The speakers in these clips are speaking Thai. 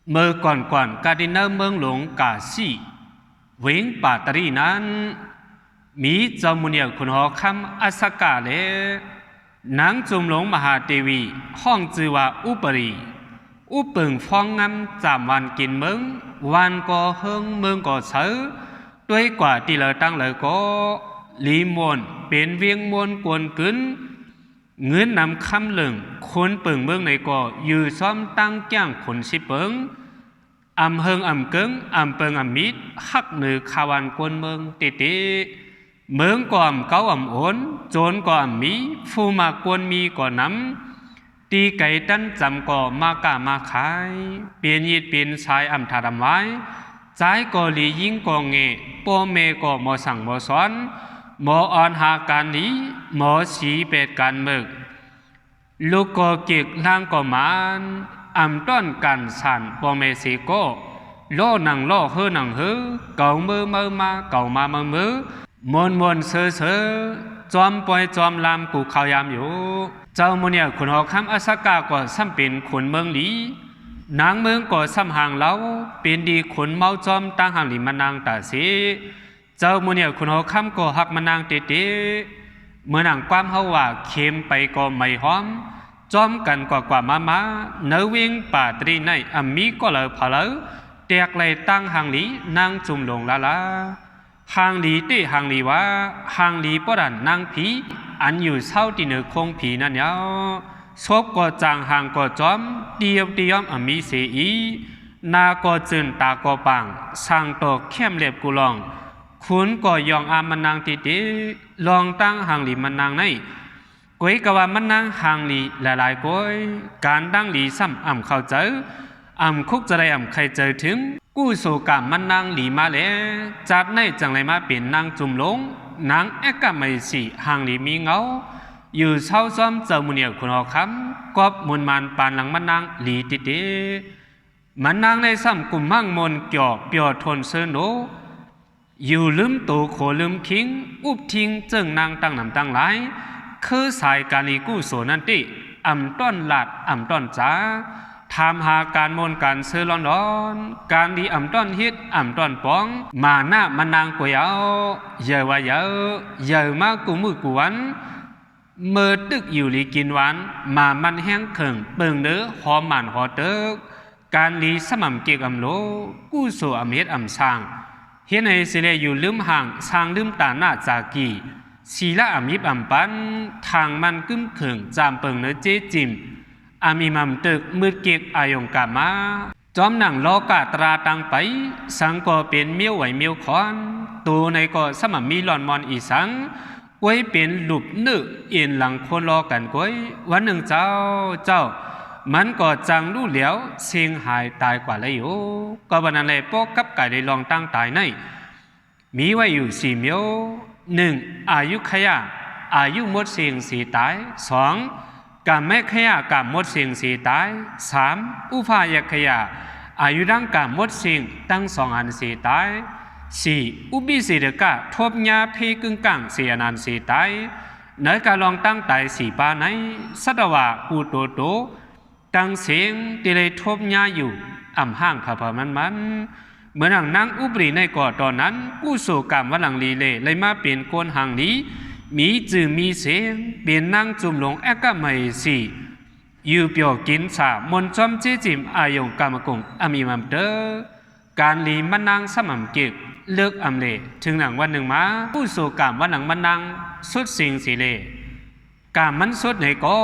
เมื่อก่อนการดินเนอร์เมืองหลวงกาซีเวงปาตรีนั้นมีเจ้ามุนีคุณหอคำอาสกาเลนางจุมหลงมหาเทวีห้องจือว่าอุปรีอุปึงฟองงำจามวันกินเมืองวันก็เฮิงเมืองก็เสือด้วยกว่าที่เราตั้งเลยก็ลีมวนเป็นเวียงมวนกวนกึนเงินนำคำหลึงคนเปิงเมืองในก็อยู่ซ้อมตั้งแก้งคนสิเปิงอำเฮิงอำเกิงอำเปิงอำมิดหักหนือขาวันกวนเมืองติติเมืองก็อำเก้าอำโอนโจรก็อำมีฟูมากวนมีก็นำตีไก่ตั้นจำก็มากามาขายเปลี่ยนยีดเปลี่ยนชายอำทาดำไว้ใจก็หลียิงก็เงะพ่อแม่ก็มอสั่งมอสอนหมออ่อนหาการนี้หมอสีเป็ดการเมืองลูกก็เก็กล่างก็มันอำต้นกันสันพ่อแม่สีก็ล่อหนังล่อเฮหนังเฮเก่ามือมาเก่ามามือมวนเสือจอมปล่อยจอมลำกูข่าวยามอยู่เจ้าโมเนี่ยขุนหอกคำอาสกาก็ซ้ำเป็นขุนเมืองหลีนางเมืองก็ซ้ำห่างเล้าเป็นดีขุนเมาจอมตั้งห่างหลีมานางตาสีเจ้าโมเนี่ยขุนหอกคำก็หักมานางเตะเมื่อนางความเฮาว่าเข็มไปก็ไม่หอมจอมกันกว่ามาเนื้อเวงป่าตรีในอมีก็เลยพะเลแตกเลยตั้งห่างหลีนางจุ่มลงละห่างหลีติห่างหลีว่าห่างหลีปอดันนางผีอันอยู่เศร้าที่เหนือคงผีนั่นเนาะศพก็จางห่างก็จอมเดียวอมีเสียนาก็จืนตาก็ปังสั่งตกเข้มเล็บกุลองคุณก็ยองอามันนางติลองตั้งห่างหลีมันนางในก้อยกว่ามันนางห่างหลีหลายก้อยการตั้งหลีซ้ำอ่ำเข้าเจอำคุกจะได้อ่ำใครเจอถึงกู้โศกรรมมันนางหลีมาแล้วจัดในจังไรมาเป็นนางจุ่มลงนางเอกไม่สิห่างหลีมีเงาอยู่เช่าซ้อมเจ้ามุนีคุณหอคำกอบมุนมันปานหลังมันนางหลีติมันนางในซ้ำกลุ่มมั่งมนเกี่ยวเปียวทนเสนโนอยู่ลืมตัวโคลืมคิงอุบทิ้งเจิงนางตั้งนำตั้งหลายคือสายการลีกู้โสนันติอ่ำต้อนหลัดอ่ำต้อนจ้าทำหาการมนการเสือร้อนการดีอ่ำต้อนฮิตอ่ำต้อนป้องมาหน้ามันนางกวยเอาเยอะว่าเยอะมากกูมือกูวันเมื่อตึกอยู่ลีกินวันมามันแห้งเข่งเปิงเนื้อหอมมันหอเติกการลีสม่ำเกียกอ่ำโลกู้โสอ่ำเฮ็ดอ่ำสร้างเฮ็ดให้สิเลอยู่ลืมห่างสร้างลืมตาหน้าจากีศีละอ่ำยิบอ่ำปันทางมันกึ้มเข่งจามเปิงเนื้อเจ๊จิมอามีมัมตึกมืดเก็กอายงกามาจอมหนังโลกาตราตังไปสังก็เป็นเมียวไหวเมียวคอนตัวในก็สมัมมีหลอนมอนอีสังไว้เป็นหลุบนึกเอียนหลังคนรอกันก้อยวันหนึ่งเจ้ามันก็จังรู้เหลียวเสียงหายตายกว่าเลยอยู่ก็วันนั้นเลยพวกกับไก่ได้ลองตั้งตายในมีไว้อยู่สี่เมียวหนึ่งอายุขยะอายุหมดเสียงสีตายสองการไม่ขยะการหมดเสียงสีตายสามอุฟายขยะอายุร่างการหมดเสียงตั้งสองอันสีตายสี่อุบิสิเดกะทบยาเพกึ่งกลางเสียนันสีตายในการลองตั้งตายสีปาในสัตวะกูโตตั้งเสียงที่เลยทบยาอยู่อ่ำห้างขับมันเหมือนหนังอุบรีในก่อตอนนั้นกู้โศกรรมวันหลังลีเลยมาเปลี่ยนโกนห่างนี้มีจื่อมีเสียงเปลี่ยนนางจุ่มลงแอกะไม่สิอยู่เปียวกินสามนจอมเจจิมอายงกามกงอามีมัมเตอการลีมันนางสม่ำเก็บเลิกอำเลถึงหนังวันหนึ่งมาผู้โศกรรมวันหลังมันนางสุดสิ่งสิเลกามมันสุดไหนก็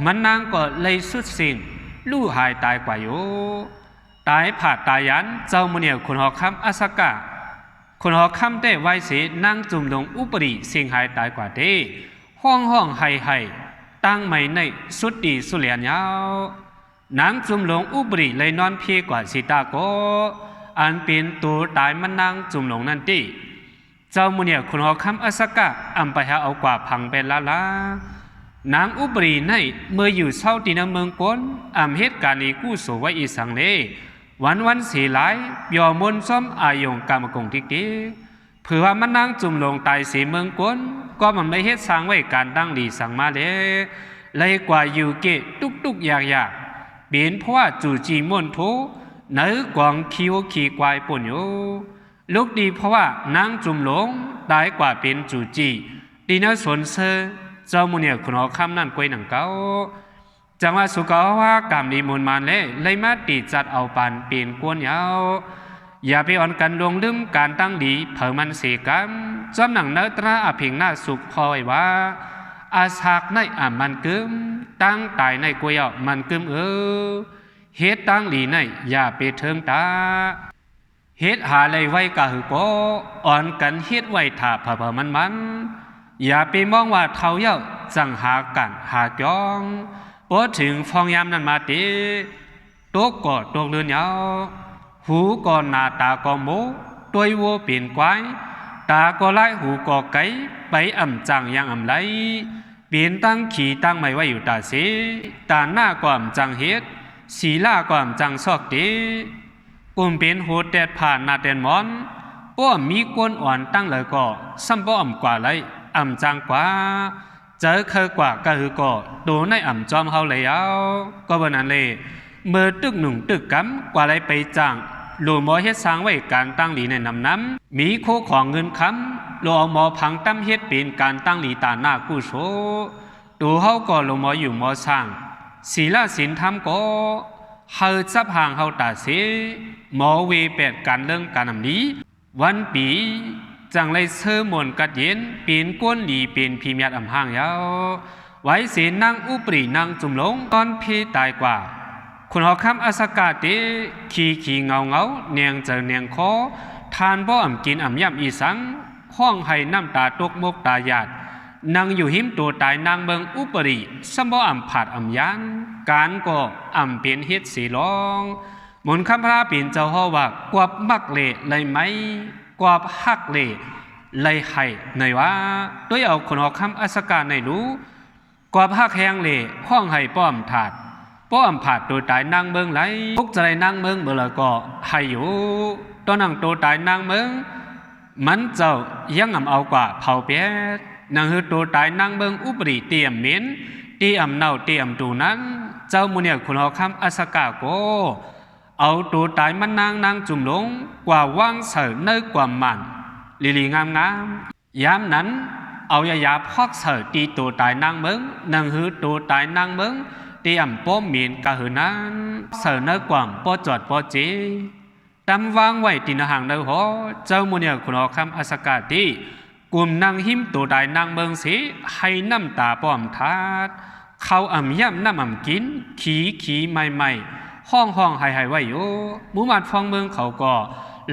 มันนางก็เลยสุดสิ่งลู่หายตายกว่าอยู่ตายผาดตายยันเจ้ามุนีคนหอคำอาสกาคนหอคำได้ไว้เสียนั่งจุ่มลงอุปริเสียงหายตายกว่าเด้ห้องให้ตั้งไม่ในสุดดีสุเลียนยาวนางจุ่มลงอุปริเลยนอนเพียกว่าสิตาโกอันเป็นตัวตายมันนั่งจุ่มลงนั่นติเจ้ามุนีคนหอคำอาสกาอัมไปหาเอากว่าพังเป็นละนางอุปริในเมื่ออยู่เศร้าตีนเมืองก้นอัมเหตุการณ์นี้กู้โสไว้อีสังเนวันเสียหลายยอมนซ้อมอายงกามกงทิกเผื่อว่ามันนั่งจุ่มลงตายเสียเมืองก้นก็มันไม่เฮ็ดสร้างไว้การตั้งดีสั่งมาเลยกว่าอยู่เกตุกอยากเปลี่ยนเพราะว่าจู่จีมนโถ เนื้อกวางคิวขี่ควายปุ่นอยู่ลูกดีเพราะว่านางจุ่มหลงได้กว่าเป็นจูจีดีน่าสนเซอเจ้ามุเนี่ยคุณหอคำนั่นกวยหนังเก้าจังว่าสุกว่ากรรมดีมูลมันเลยมาตีจัดเอาปานเปลี่ยนกวนยาวอย่าไปอ่อนกันลงลืมการตั้งดีเผอมันเสียกันจำหนังเนื้อตราอภิงหน้าสุขพอยว่าอาสากในมันกึมตั้งตายในกวยมันกึมเฮ็ดตั้งหลีในอย่าไปเทิงตาเฮ็ดหาเลยไว้กะหือก็อ่อนกันเฮ็ดไว้ถ้าเผอมันอย่าไปมองว่าเท่าเย้าจังหากันหาจ้องพอถึงฟองยามนั้นมาตีโต๊ะก็ตกเรือนยาวหูก็หน้าตาก็โมตัววัวเปลี่ยนควายตาก็ไล่หูก็ไก่ไปอ่ำจังยังอ่ำไหลเปลี่ยนตั้งขี่ตั้งไม่ไว้อยู่ตาเสีตาหน้าก็อ่ำจังเฮ็ดสีล่าก็อ่ำจังซอกตีกุมเป็นโหดแดดผ่านนาแดนมอนป้อมีกวนอ่อนตั้งเลยก็ซ้ำป้ออ่ำกว่าไรอ่ำจังกว่าเจอเคยกว่าก็คือก็โดนในอ่ำจอมเฮาเลยเอาก็วันนั้นเลยเมื่อตึกหนุ่งตึกกำกว่าไรไปจังหลวงหมอเฮ็ดสร้างไว้การตั้งหลีในน้ำมีโคของเงินคำหลวงหมอพังตั้มเฮ็ดเป็นการตั้งหลีตาหน้ากู้โซดูเฮาก็หลวงหมออยู่หมอสร้างศีลศีลธรรมก็เฮาจับห่างเฮาตาเสหมอเวแปดการเรื่องการนำนี้วันปีจังเลยเชื่อมนกัดเย็นเป็นก้นหลีเป็นพิมยัดอ่ำห่างยาวไว้เสนั่งอุปรินั่งจุ่มลงตอนพี่ตายกว่าคุณหอคำอาสกาเตขี่เงาเนียงเจอเนียงคอทานบ่อ่ำกินอ่ำย่ำอีสังห้องให้น้ำตาตกมกตาหยาดนั่งอยู่หิมตัวตายนางเบิงอุปริสมบ่อ่ำผาดอ่ำยันการก็อ่ำเป็นเฮ็ดสีร้องมนคำพระปีนเจ้าฮอว่ากวบมักเละเลยไหมกวบฮักเละเลยให้ในว่าด้วยเอาคนหอคำอาสกาในรู้กวบฮักแหงเละห้องให้ป้อมถาดป้อมผาดตัวตายนางเมืองไหลพวกจะได้นางเมืองเบลอก็ให้อยู่ตอนนั่งตัวตายนางเมืองมันเจ้ายังอ่ำเอากว่าเผาเปียดนางคือตัวตายนางเมืองอุปริเตรียมเหม็นตีอ่ำเน่าเตรียมตูนั้นเจ้ามุเนี่ยคนหอคำอาสกาโกเอาตัวตายมันนางจุ่มลงกว่าว่างเสเนื้อกว่ามันลีงามยามนั้นเอายาพอกเสตีตัวตายนางเมืองนางคือตัวตายนางเมืองเตรียมป้อมเมียนกะหือนั้นเสนอกว่ามป้อจอดป้อเจตำวางไว้ตีนห่างเดาหอเจ้ามุเนี่ยคุณหอคำอาสกาตีกลุ่มนางหิมตัวใดนางเมืองสีให้น้ำตาป้อมทาดเขาอ่ำย่ำน้ำอ่ำกินขี่ใหม่ห้องให้ไว้อยู่มุมัดฟองเมืองเขาก็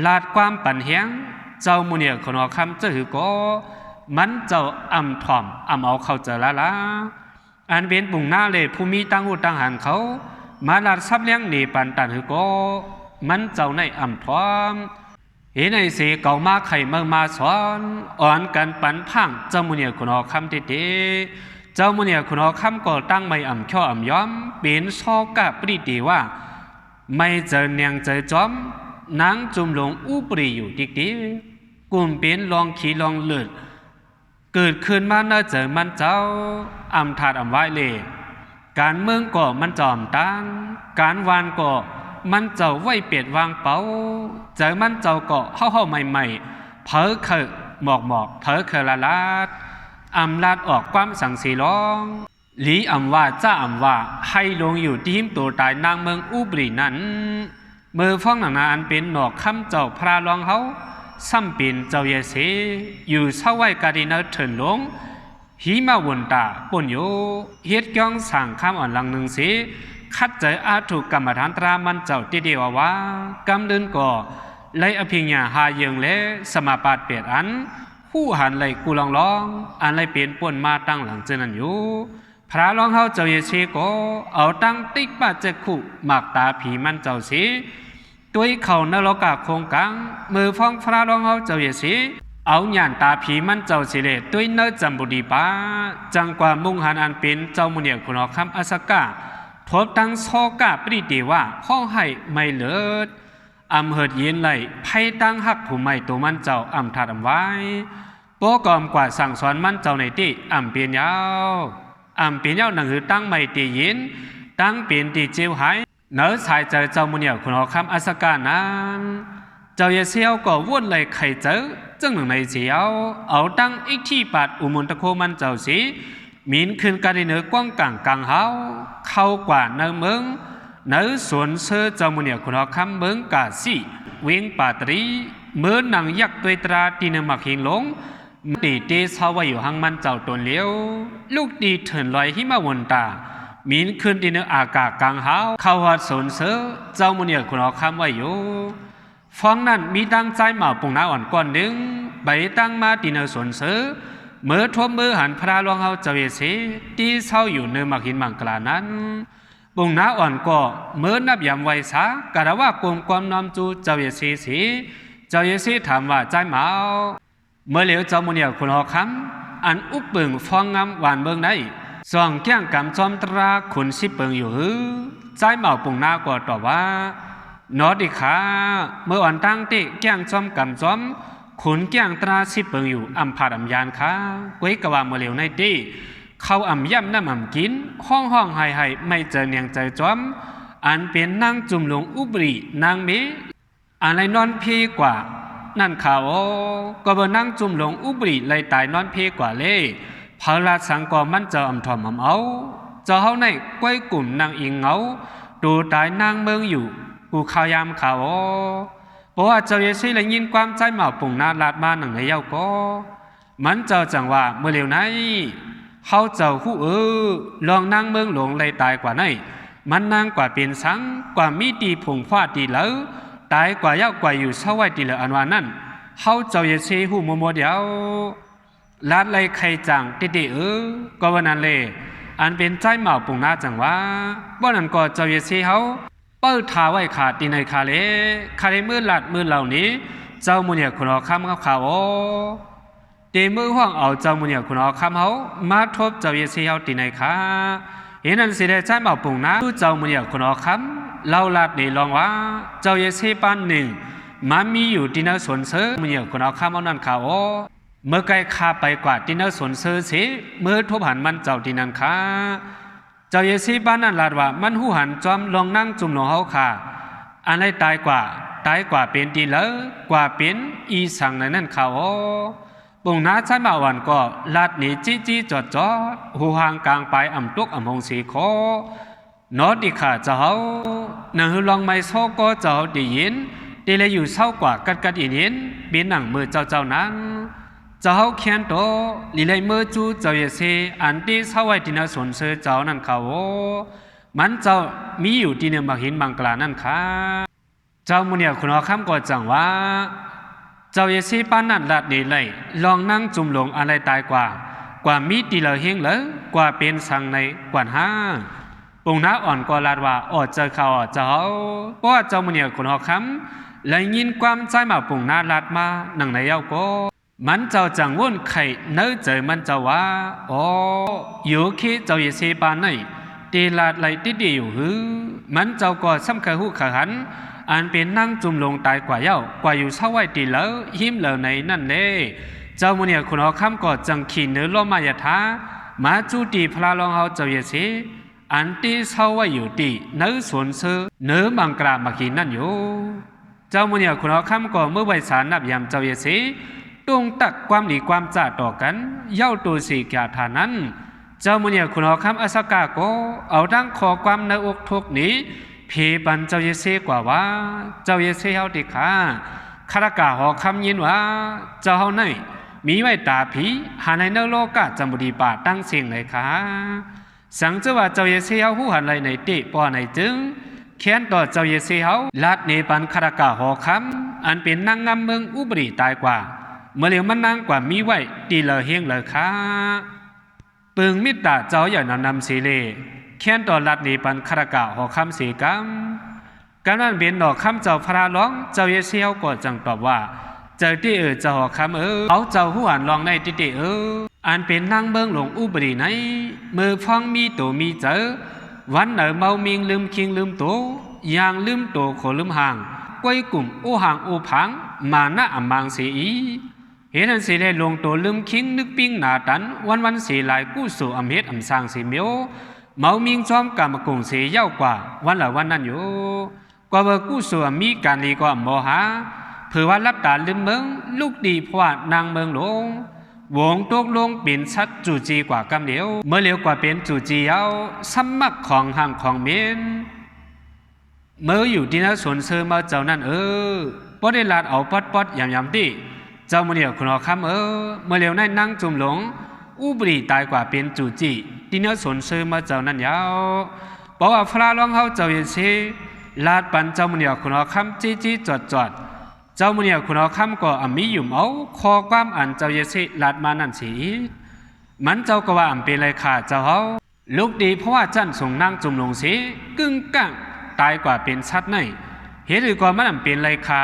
ลาดความปั่นแหงเจ้ามุเนี่ยคุณหอคำเจ้าหือก็มันเจ้าอ่ำถ่อมอ่ำเอาเขาเจอละอันเป็นปุ่งหน้าเลยผู้มีตั้งอุตังหันเขามาลาดซับเลี้ยงหนีปันตันหือก็มันเจ้าในอ่ำทอมเห็นในเสียเก่ามาไข่เมืองมาสอนอ่อนกันปันพังเจ้ามุเนี่ยคุณหอคำเตเจ้ามุเนี่ยคุณหอคำก็ตั้งไม่อ่ำช่ออ่ำย้อมเป็นซอกะปริตีว่าไม่เจอเนียงเจอจอมนางจุ่มลงอุปริอยู่ดิกกลุ่มเป็นลองขี่ลองเลือดเกิดขึ้นมาเนเจอมันเจ้าอำถาดอำไว้เลยการเมืองก็มันจอมตั้งการวานก็มันเจ้าไว้เปียดวางเป้าเจอมันเจ้าก็เข้าใหม่เผอเคยหมอกเผอเคยละลาดอำลาดออกความสังสีร้องหลีอำว่าจ้าอำว่าให้ลงอยู่ที่หิมตัวตายนางเมืองอุบรีนั้นเมื่อฟ้องหนังนาอันเป็นหนอกคำเจ้าพระรองเขาซ้ำเป็นเจ้าเยเสอยู่เศร้าไว้กาดินาเถินหลงหิมาวนตาป่นโยเฮ็ดย่องสั่งข้ามอ่อนลังหนึ่งเสคัดใจอาถูกกรรมฐานตรามันเจ้าติเดียวว่ากำเดินก่อไล่อภิญญาหาเยิงและสมาปาดเปียดอันผู้หันไล่กูลองอันไล่เปลี่ยนป่นมาตั้งหลังเจนันอยู่พระรองเขาเจ้าเยเสก็เอาตั้งติ๊กป้าเจคุหมากตาผีมันเจ้าเสตัวเขานรกะโคงกังมือฟ้องพระรองเขาเจ้าเยสีเอาหยานตาผีมันเจ้าสิเลตัวเนื้อจำบุดีป้าจังกว่ามุ่งหันอันเป็นเจ้ามุเนี่ยคุณหอคำอาสกาทบตั้งโซกาปริตีว่าห้องให้ไม่เลิศอำเหิดยินไหลไพ่ตั้งหักผู้ไม่ตัวมันเจ้าอำทัดอำไว้โปกอมกว่าสั่งสอนมันเจ้าในที่อำเปียนยาวหนังหือตั้งไม่ตียินตั้งเปลี่ยนตีเจียวหาย เนื้อชายเจอเจ้ามุนีคุณหอคำอาสกานั้นเจ้าเยเซียวก็วุ่นเลยใครเจอจึงหนึ่งในเสียวเอาตั้งอีกที่ปัดอุมุนตะโคมันเจ้าสีมินขึ้นกันในเนื้อกว้างกลางกลางเฮาเข้ากว่าเนื้อเมืองเนื้อสวนเสือเจ้ามุนีคุณหอคำเมืองกาสีเวียงป่าตรีเมื่อหนังยักษ์ตัวตราตีนมักหิงหลงตีเตสาวอยู่หังมันเจ้าตนเลี้ยวลูกดีเถินลอยหิมะวนตามินขึ้นตีนอากาศกลางเฮาเข้าวัดสวนเสือเจ้ามุนีคุณหอคำไว้อยู่ฟังนั้นมีตั้งใจมาปุ่งน้าอ่อนก้อนหนึ่งใบตั้งมาตีนสวนเสือเมื่อทบมือหันพระหลวงเฮาเจ้าเยเสตีเศร้าอยู่เนื้อมักหินมังกลานั้นปุ่งน้าอ่อนก็เมื่อนับยำไว้ซากระว่ากลมความน้อมจูเจ้าเยเสสีเจ้าเยเสถามว่าใจเมาเมื่อเหลียวเจ้ามุนีคุณหอคำอันอุบเปิงฟองงามหวานเบิงได้ส่องแก้งกำจอมตราขุนสิเปิงอยู่หือใจเมาปุ่งน้าก็ตอบว่านอดิขาเมื่อวันตั้งเตะแก้งจอมกำจอมขุนแก้งตราสิเปิงอยู่อัมพาดอัมยานขาไว้กว่าเมื่อเหลียวในเตะเขาอ่ำย่ำน้ำอ่ำกินห้องไห้ไม่เจอเนียงใจจอมอันเป็นนางจุ่มหลงอุบรีนางเมอะไรนอนเพกว่านั่นข่าวก็บ่นั่งจุ่มหลงอุบรีเลยตายนอนเพกว่าเล่พระราชสังกอมันเจ้าอ่ำถอมอ่ำเอาเจ้าเฮาในก้อยกลุ่มนางอิงเงาดูตายนางเมืองอยู่กูข่าวยามข่าวเพราะว่าเจ้าเยซูเลยยินความใจเมาปุ่งนาลาดมาหนังในเย้าก็มันเจ้าจังว่าเมื่อเร็วไหนเฮาเจ้าหูลองนางเมืองหลงเลยตายกว่าไหนมันนางกว่าเป็นสังกว่ามีตีผงฟ้าตีเหลอตายกว่าเย้ากว่าอยู่เศร้าไว้ตีเหลออันว่านั้นเฮาเจ้าเยซูหูมัวเดียวลาดเลยใครจังติก็วันนั้นเลยอันเป็นใจเมาปุ่งนาจังว่าบ่นั้นก็เจ้าเยซูเฮาเปิดทาไว้ขาดตีในคาเลมือหลัดมือเหล่านี้เจ้ามุนีคุณหอคำเขาข่าวเดมือห้องเอาเจ้ามุนีคุณหอคำเขามาทบเจ้าเยซีเฮาตีในคาเห็นนั้นสิได้ใจเมาปุ่งนะเจ้ามุนีคุณหอคำเล่าลาดในลองว่าเจ้าเยซีปานหนึ่งมันมีอยู่ตีนสวนเสือมุนีคุณหอคำเอานั่นข่าวเมื่อไกลคาไปกว่าตีนสวนเสือสิเมื่อทบหันมันเจ้าตีนันคาเจ้าเยซีบ้านนั่นลาดว่ามันหูหันจอมลองนั่งจุ่มหลงเฮาค่ะอันไรตายกว่าเป็นตีเลอกว่าเป็นอีสังในนั่นเขาปุ่งน้าใช้มาวันก็ลาดหนีจี้จอดหูห่างกลางไปอ่ำตุกอ่ำหงสีคอนอดิขาเจ้าเฮาหนังหือลองไม่โซก็เจ้าดียินตีเลยอยู่เศร้ากว่ากัดอินเห็นเป็นหนังมือเจ้านั้นเจ้าเฮาเขียนโตลีเลยมือจูเจ้าเยเซอันที่เศร้าไว้ที่น่าสนเสือเจ้านั่นเขามันเจ้ามีอยู่ที่เนื้อมักหินมังกลานั่นค่ะเจ้ามุนีคุณหอคำก็จังว่าเจ้าเยเซป้านนั่นลาดนี่เลยลองนั่งจุ่มหลงอะไรตายกว่ามีตีเหลือเฮงเลยกว่าเป็นสังในกว่าห้าปุ่งน้าอ่อนก็ลาดว่าเจอเขาเจ้าเพราะว่าเจ้ามุนีคุณหอคำเลยยินความใจมาปุ่งน้าลาดมาหนังในเย้าก็มันเจ้าจังวุ่นไข่เนื้อเจอมันเจ้าว่าอยู่ขี้เจ้าเยเซปานในตีลาดไหลติดดีอยู่หือมันเจ้าก็ซ้ำเคยหูขหันอันเป็นนั่งจุ่มลงตายกว่าเย้ากว่าอยู่เศร้าไว้ตีเหลอหิมเหลอในนั่นเลยเจ้ามุนีคุณหอคำก็จังขี่เนื้อล้อมายาทามาจูตีพระรองเฮาเจ้าเยเซอันที่เศร้าไว้อยู่ตีเนื้อสวนเสือเนื้อมังกรามากินนั่นอยู่เจ้ามุนีคุณหอคำก็เมื่อใบสารนับยามเจ้าเยเซตรงตักความดีความจ่าต่อกันเย้าตัวสีแก่ฐานนั้นเจ้ามุนีคุณหอคำอาสกาโกเอาดังขอความในอกทุกนี้เพบันเจ้าเยเซกว่าว่าเจ้าเยเซเฮาติขาคารากาหอคำยินว่าเจ้าเฮาในมีไว้ตาผีหาในเนโลกาจำบุดีป่าตั้งเสียงเลยค่ะสังเจว่าเจ้าเยเซเฮาหูหันเลยในติปอในจึงเขียนต่อเจ้าเยเซเฮาลาดเนปันคารากาหอคำอันเป็นนางงามเมืองอุบรีตายกว่าเมื่อเหลียวมันนางกว่ามีไว้ตีเลอเฮงเลยค่ะปึงมิตรเจ้าอย่านำสีเลเขียนต่อลัดนี้ปันคารากะหอคำสีกำการนั้นเป็นดอกคำเจ้าพระร้องเจ้าเยเซียวก็จังตอบว่าเจ้าที่เจ้าหอคำเขาเจ้าหัวลองในติอันเป็นนางเบิ้งหลงอุบรีในมือฟังมีตัวมีเจอวันเนอเมามิงลืมคิงลืมตัวยางลืมตัวขอลืมห่างก้อยกลุ่มโอห่างโอพังมาหน้าอ่ำบางสีเห็นอันสีเลยลงตัวลืมคิงนึกปิ้งหนาตันวันสีหลายกู้สู่อำเฮ็ดอำสร้างสีเมียว เมามิงจอมกามกงเสียเย้ากว่าวันละวันนั้นอยู่กว่าเบอร์กู้ส่วนมีการลีก็มอหาเผื่อว่ารับตาลืมเมืองลูกดีเพราะว่านางเมืองหลวงวงตกลงเป็นชัดจูจีกว่ากำเหลียวเมื่อเหลียวกว่าเป็นจูจีเอาสมักของห่างของเมนเมื่ออยู่ที่นั่นสวนเสือมาเจ้านั่นพอได้ลาดเอาปอดยำที่เจ้ามือเดียวคุณเอาคำเมื่อเหลียวในนั่งจุ่มหลงอุบรีตายกว่าเป็นจูจีที่นั่นสวนเสือมาเจ้านั่นยาวบอกว่าพระร้องเขาเจ้าเยซีลาดปันเจ้ามือเดียวคุณเอาคำจี้จอดเจ้ามือเนี่ยคุณเอาคำก็มีอยู่เอาคอความอันเจ้าเยซีลาดมานั่นสิมันเจ้าก็ว่าเป็นไรขาเจ้าเขาลูกดีเพราะว่าจันส่งนางจุ่มลงสิกึ่งกังตายกว่าเป็นชัดในเหตุก่อมันเป็นไรขา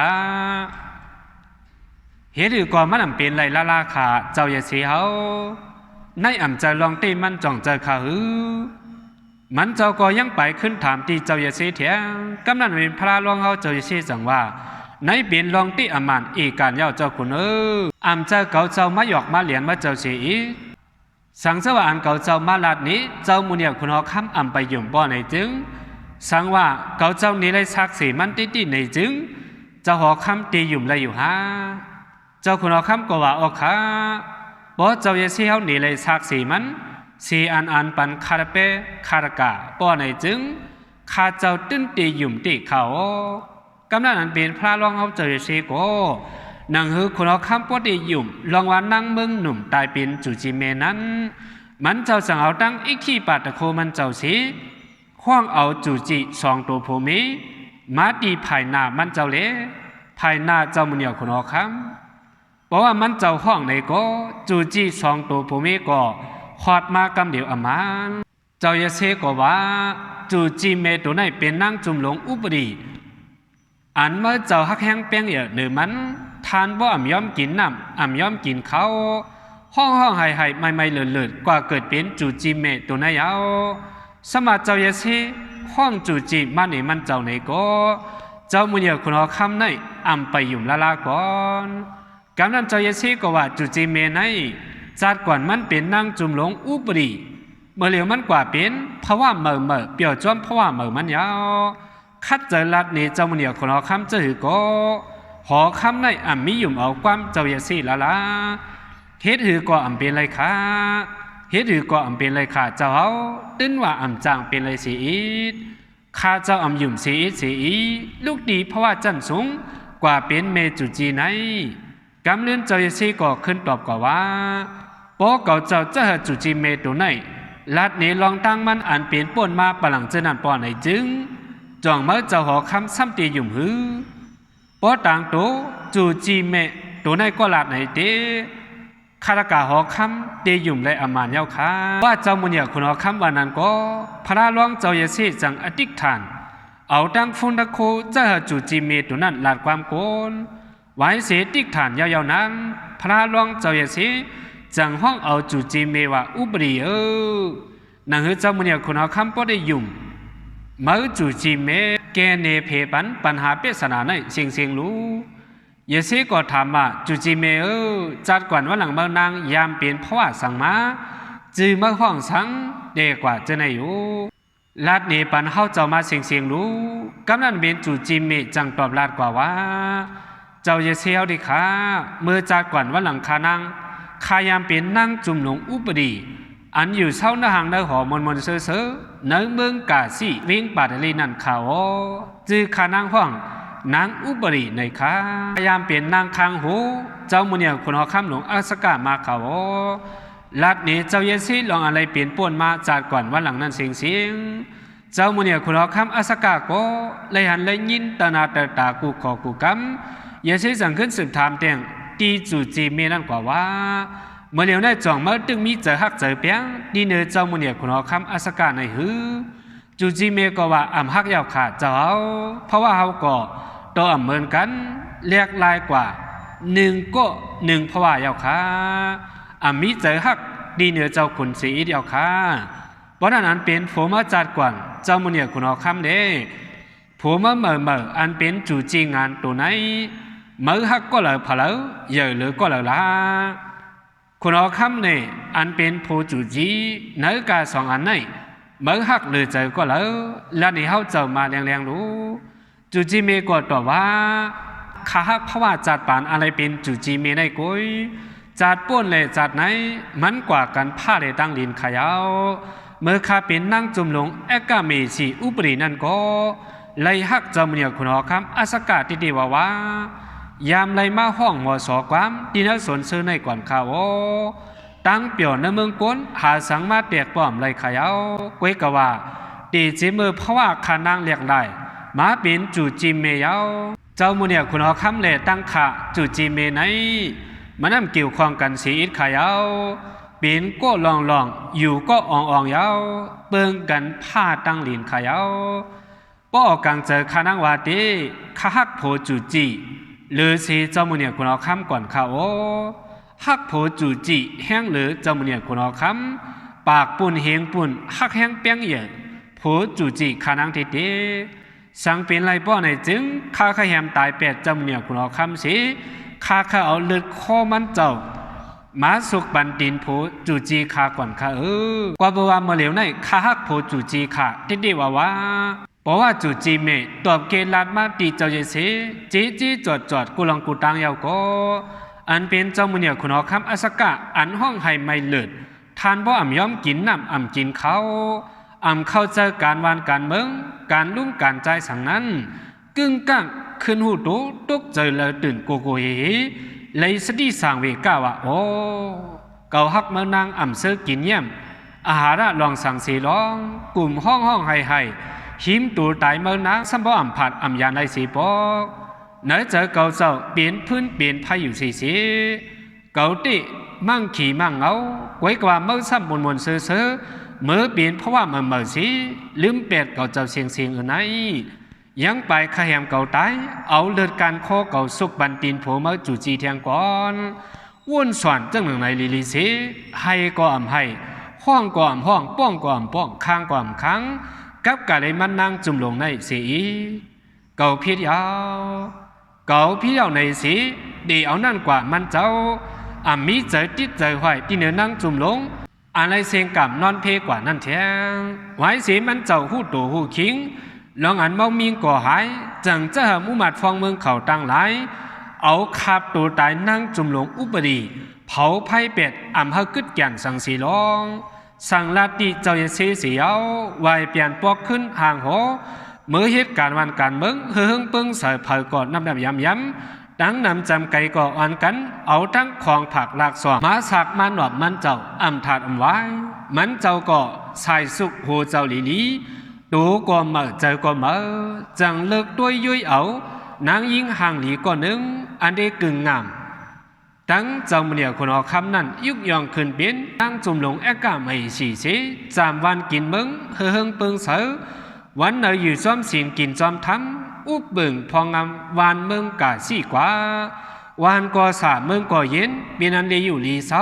เหตุก่อมันเป็นไรลาขาเจ้าเยซีเขาในอ่ำใจลองตีมันจ่องใจขามันเจ้าก็ยังไปขึ้นถามตีเจ้าเยซีเถียงกำนันเป็นพระลองเขาเจ้าเยซีจังว่าในเป็นลองตีอามานอีการเย้าเจ้าคุณอำเจ้าเก่าเจ้ามาหยอกมาเหรียญมาเจ้าเสียสังเสวะอันเก่าเจ้ามาลาดนี้เจ้ามุนีคุณเขาค้ำอำไปยุ่มบ่อในจึงสังว่าเก่าเจ้านี้เลยซักสีมันตีในจึงเจ้าหอค้ำตียุ่มเลยอยู่ฮะเจ้าคุณเขาค้ำก็ว่าออกค่ะบ่เจ้าเยซีเขาหนีเลยซักสีมันสีอันปันคาราเปคารากาบ่อในจึงข้าเจ้าตื้นตียุ่มตีเขากำนันอันเป็นพระรองเขาเจอเชโกนังฮือคนเอาคำปฏิยุ่มลองว่านั่งเมืองหนุ่มตายเป็นจูจิเมนั้นมันเจ้าสั่งเอาตั้งอีกที่ปาตะโคมันเจ้าสีขว้างเอาจูจิสองตัวภูมิมาตีภายหน้ามันเจ้าเละภายหน้าเจ้ามันเหนียวคนเอาคำบอกว่ามันเจ้าห้องในก็จูจิสองตัวภูมิก็ขอดมากำเดียวอามานเจ้าเยเซก็ว่าจูจิเมตัวไหนเป็นนั่งจุ่มหลงอุปรีอันเมื่อเจ้าฮักแห้งเปียงเอ๋หรือมันทานบ่อ่ำย้อมกินน้ำอ่ำย้อมกินเขาห้องไห้ไม่เลือดกว่าเกิดเป็นจูจีเมตัวนั้นยาวสมัครเจ้าเยซีห้องจูจีมันนี่มันเจ้าไหนก็เจ้ามือเดียวคุณเอาคำในอ่ำไปยุ่มละก่อนกำนันเจ้าเยซีก็ว่าจูจีเมในจัดก่อนมันเป็นนั่งจุ่มหลงอุบรีเมื่อเหลียวมันกว่าเป็นเพราะว่าเมื่อเปี่ยวจ้อมเพราะว่ามันยาวคัดเจอลัดนี้เจ้ามันเดียวคนเอาคำเจอก็หอคำในอ่ำมียุ่มเอาความเจ้าเยซีละเฮ็ดหือก็อ่ำเป็นไรค่ะเฮ็ดหือก็อ่ำเป็นไรค่ะเจ้าเขาตื้นว่าอ่ำจางเป็นไรสีอีดข้าเจ้าอ่ำยุ่มสีอีลูกดีเพราะว่าจันสูงกว่าเป็นเมจุจีไหนกำเลื่อนเจ้าเยซีก็ขึ้นตอบกว่าปอเก่าเจ้าจะหาจุจีเมตัวไหนลัดนี้ลองตั้งมันอ่านเปลี่ยนป่นมาปลังเจนันปอไหนจึงจ่องเมื่อเจ้าหอคำซ้ำตียุ่มหือปอต่างโตจูจีเมตัวในก็ลาดไหนเตคารากาหอคำเตยุ่มเลยอามานเย้าค่ะว่าเจ้ามุนีคุณหอคำวันนั้นก็พระร้องเจ้าเยซีจังอธิษฐานเอาตั้งฟุนตะโคจะหาจูจีเมตัวนั้นลาดความโกนไว้เสติฐานยาวๆนั้นพระร้องเจ้าเยซีจังห้องเอาจูจีเมว่าอุบรีนังหือเจ้ามุนีคุณหอคำก็ได้ยุ่มเมื่อจูจีเมแกเนเพปัญหาเปสนาในเสียงรู้เยซีก็ถามว่าจูจีเมจัดก่อนว่าหลังเมื่อนางยามเปลี่ยนเพราะว่าสั่งมาจือเมื่อห้องสังเด็กกว่าจะไหนอยู่ลาดเนปันเข้าเจ้ามาเสียงรู้กำนันเป็นจูจีเมจังตอบลาดกว่าว่าเจ้าเยซีเอาดิค่ะเมื่อจัดก่อนว่าหลังคานางขายามเปลี่ยนนั่งจุ่มหลงอุปดีอันอยู่เช้าหน้าหางเนื้อหอมนเสือเนื้อเมืองกาซีเวียงปาดลีนันขาวจือขานางห้องนางอุบรีในค่ะพยายามเปลี่ยนนางคางหูเจ้ามุนีคนหอคำหลวงอาสกามาขาวลัดนี้เจ้าเยซีลองอะไรเปลี่ยนป่วนมาจากก่อนวันหลังนั้นเสียงเจ้ามุนีคนหอคำอาสกาก็เลยหันเลยยินตนาตากูขอกูกำเยซีสั่งขึ้นสืบถามเตียงตีจูจีเมนั่นกว่าว่าเมื่อเร็วได้จ่องเมื่อตึงมีเจอฮักเจอเปียงดีเนื้อเจ้ามุนีคนหอคำอาสกาในหือจูจีเมก็ว่าอ่ำฮักยาวขาดเจ้าเพราะว่าเขาก็ตัวอ่ำเหมือนกันเรียกลายกว่าหนึ่งก็หนึ่งเพราะว่ายาวขาอ่ำมีเจอฮักดีเนื้อเจ้าขุนสีเดียวขาเพราะนั้นเป็นผัวมาจัดกวนเจ้ามุนีคนหอคำเด้ผัวมาเมื่ออันเป็นจูจีงานตัวไหนเมื่อฮักก็เลยพะเลาเยอะหรือก็เลยละคนหอคำเนี่ยอันเป็นผู้จูจีเนื้อกาสองอันไหน เมื่อหักหรือเจอก็แล้วนี่เขาเจอมาแรงๆรู้จูจีเมก็ตอบว่าข้าหักเพราะว่าจัดปานอะไรเป็นจูจีเมในกุยจัดป้วนเลยจัดไหนมันกว่ากันผ้าเลยตั้งลินขยาวเมื่อข้าเป็นนั่งจุ่มลงเอกาเมสีอุปรินั่นก็เลยหักเจ้าเมียคุณหอคำอาสกาติดีว่ายามเลยมาห้องหมอสอความที่นักสนซื้อในก่อนข่าวตั้งเปี่ยวในเมืองก้นหาสังมาเตียกป้อมเลยขยาวกวยกะว่าตีจีมือเพราะว่าขานางเรียกได้มาเป็นจูจีเมยาวเจ้าเมียคุณหอคำเลยตั้งขาจูจีเมไหนมันนั่งเกี่ยวข้องกันสีอิดขยาวเป็นก็ลองอยู่ก็อ่องยาวเบิ่งกันผ้าตั้งลินขยาวป้อกังเจอขานังวาตีข้าฮักโผจูจีหรือสีเจ้ามือเนี่ยคุณเอาคำก่อนข้าฮักโผจูจีแห้งหรือเจ้ามือเนี่ยคุณเอาคำปากปุ่นเฮงปุ่นฮักแห้งเปียงเหย่โผจูจีขานังทีเตสังเป็นไรป้อในจึงข้าขยำตายเป็ดเจ้ามือเนี่ยคุณเอาคำสีข้าเอาเลือดข้อมันเจ้ามาสุกบันดินโผจูจีขาก่อนข้ากว่าบัวมาเหลวในข้าฮักโผจูจีขาที่ดีว่าเพราะว่าจูจีเมตอบเกลาดมาตีเจ้าเยสีจีจอดกูลองกูตังยาวก็อันเป็นเจ้ามือเนี่ยคุณเอาคำอาสกะอันห้องให้ไม่เลิศทานบ่อ่ำย้อมกินน้ำอ่ำกินเขาอ่ำเข้าเจอการวานการเมืองการลุ่มการใจสั่งนั้นกึ่งก้างขึ้นหูตกใจเลยตื่นโกโกเฮเลยสติสั่งเวก้าว่าโอ้เก่าฮักเมืองนางอ่ำเสือกินเยี่ยมอาหารลองสั่งสีร้องกลุ่มห้องให้หิมตูตายเมืองนางสัมบ่อ่ำผัดอ่ำยานไรสีปอกเนื้อเจอเก่าเจ้าเปลี่ยนพื้นเปลี่ยนพายุสีเก่าติมั่งขี่มั่งเงาไว้กว่าเมื่อซ้ำมนซื้อเมื่อเปลี่ยนเพราะว่ามันสีลืมเป็ดเก่าเจ้าเสียงอื่นไหนยังไปขยำเก่าตายเอาเลือดการคอเก่าสุกบันตินโผมาจูจีเทียงก่อนว่นสวนจังหนึ่งในลีสีให้ก็อ่ำให้ห้องก็อ่ำห้องป้องก็อ่ำป้องค้างก็อ่ำค้างกับกะเลยมันนั่งจุ่มลงในสีเก่าพิษยาวในสีดีเอานั่นกว่ามันเจ้าอ่ำมีใจติดใจไหวที่เนื้อนั่งจุ่มลงอะไรเสียงกับนอนเพกว่านั่นแท้ไว้สีมันเจ้าหู้โตหู้คิงลองอันเมามิงก่อหายจังจะหามุมัดฟองเมืองเขาตั้งหลายเอาคาบตัวตายนั่งจุ่มลงอุปดีเผาไพ่เป็ดอ่ำเฮากึดแก่นสังสีร้องสั่งลาติเจ้าเยเสียววายเปลี่ยนปอกขึ้นห่างหอเมื่อเหตุการณ์วันการเมืองเฮืองเปิ้งใส่เผยก่อนน้ำย้ำดังนำจำไก่ก่ออ่อนกันเอาทั้งของผักหลากสวงมาสักมันหวับมันเจ้าอ่ำถาดอ่ำไว้มันเจ้าก็ใส่สุกหัวเจ้าลีดูก็เมื่อเจอก็เมื่อจังเลิกด้วยยุยเอานางยิงห่างหลีก็นึงอันได้กึ่งงามตั้งเจ้าเมียคนเอาคำนั้นยุกยองขึ้นเปลี่ยนตั้งจุ่มลงแอกาไม่สีเสจามวันกินเมืองเฮืองเปิงเสือวันเนยอยู่ซ้อมสินกินซ้อมทำอุบเบิ่งพองงามวานเมืองกาสีกว่าวานก่อสาเมืองก่อเย็นเป็นอันเดีอยู่ลีเสา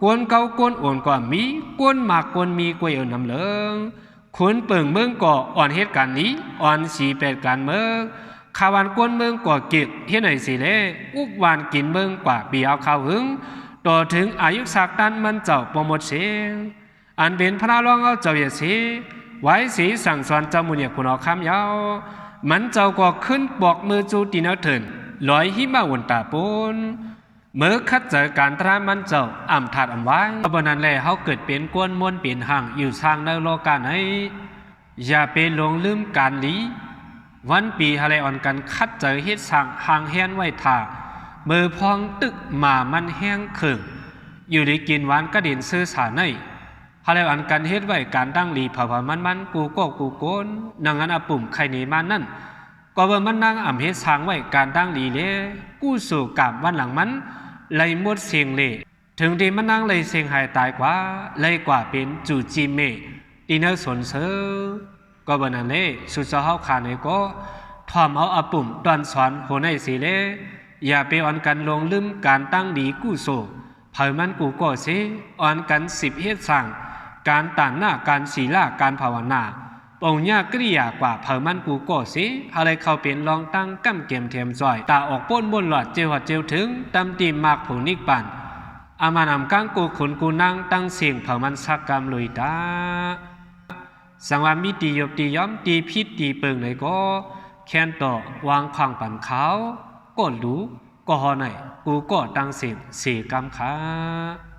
กวนเกากวนอ่อนกว่ามีกวนหมากกวนมีกวยน้ำเหลืองคนเปิงเมืองก่ออ่อนเหตุการณ์นี้อ่อนสีเป็ดการเมืองขาวานกวนเมืองก่อเก็บเฮ็ดไหนสิเล่อุบวานกินเมืองกว่าปีเอาข้าวหึงต่อถึงอายุสักตันมันเจ้าโปรโมทเสียงอันเป็นพระรองเอาเจ้าเยสีไว้สีสั่งสอนเจ้ามุนีคุณเอาคำยาวมันเจ้าก็ขึ้นบอกมือจูตีนเอาเถินลอยหิมะวนตาปูนเมื่อคัดเจอการตรามันเจ้าอ่ำถาดอ่ำไว้เพราะนั้นแหละเขาเกิดเป็นกวนมวนเป็นห่างอยู่ทางในโลกาไหนอย่าไปหลงลืมการลีวันปีฮาเลออนกันคัดเจอเฮ็ดสั่งห่างแห้นไว้ท่ามือพองตึกหมามันแห้งเขิงอยู่ในกินหวานกระเด็นซื้อสาในฮาเลออนกันเฮ็ดไว้การตั้งลีเผามันกูก็กูโกนนางอันอปุ่มไข่นีมันนั่นก็ว่ามันนั่งอ่ำเฮ็ดสร้างไว้การตั้งลีเล่กู้สู่กาบวันหลังมันเลยมดเสียงเล่ถึงที่มันนั่งเลยเสียงหายตายกว่าเลยกว่าเป็นจูจีเมตีเนอร์สนเซอก็บันนั้นเล่สุดจะเข้าขาในก็ทอมเอาอปุ่มตอนสอนโหในสีเล่อย่าไปอ่อนกันลงลืมการตั้งดีกู้โซเผยมันกูก็เสอ่อนกัน10เฮ็ดสั่งการต่านหน้าการศีลาการภาวนาปงยากริยากว่าเผยมันกูก็เสอะไรเข้าเป็นลองตั้งกั้มเกมเทียมจอยตาออกป้นบนหลอดเจียวเจียวถึงตำตีมากผูนิกปันอามานำก้างกูขุนกูนั่งตั้งเสียงเผยมันสักกรรมลุยตา สังว่ามีตีหยบตีย้อมตีพิษตีเปิงเลยก็แค้นต่อวางขวางปันเขาก็รู้ก็หอไหนกูก็ตั้งเสียงเสียกรรมค่ะ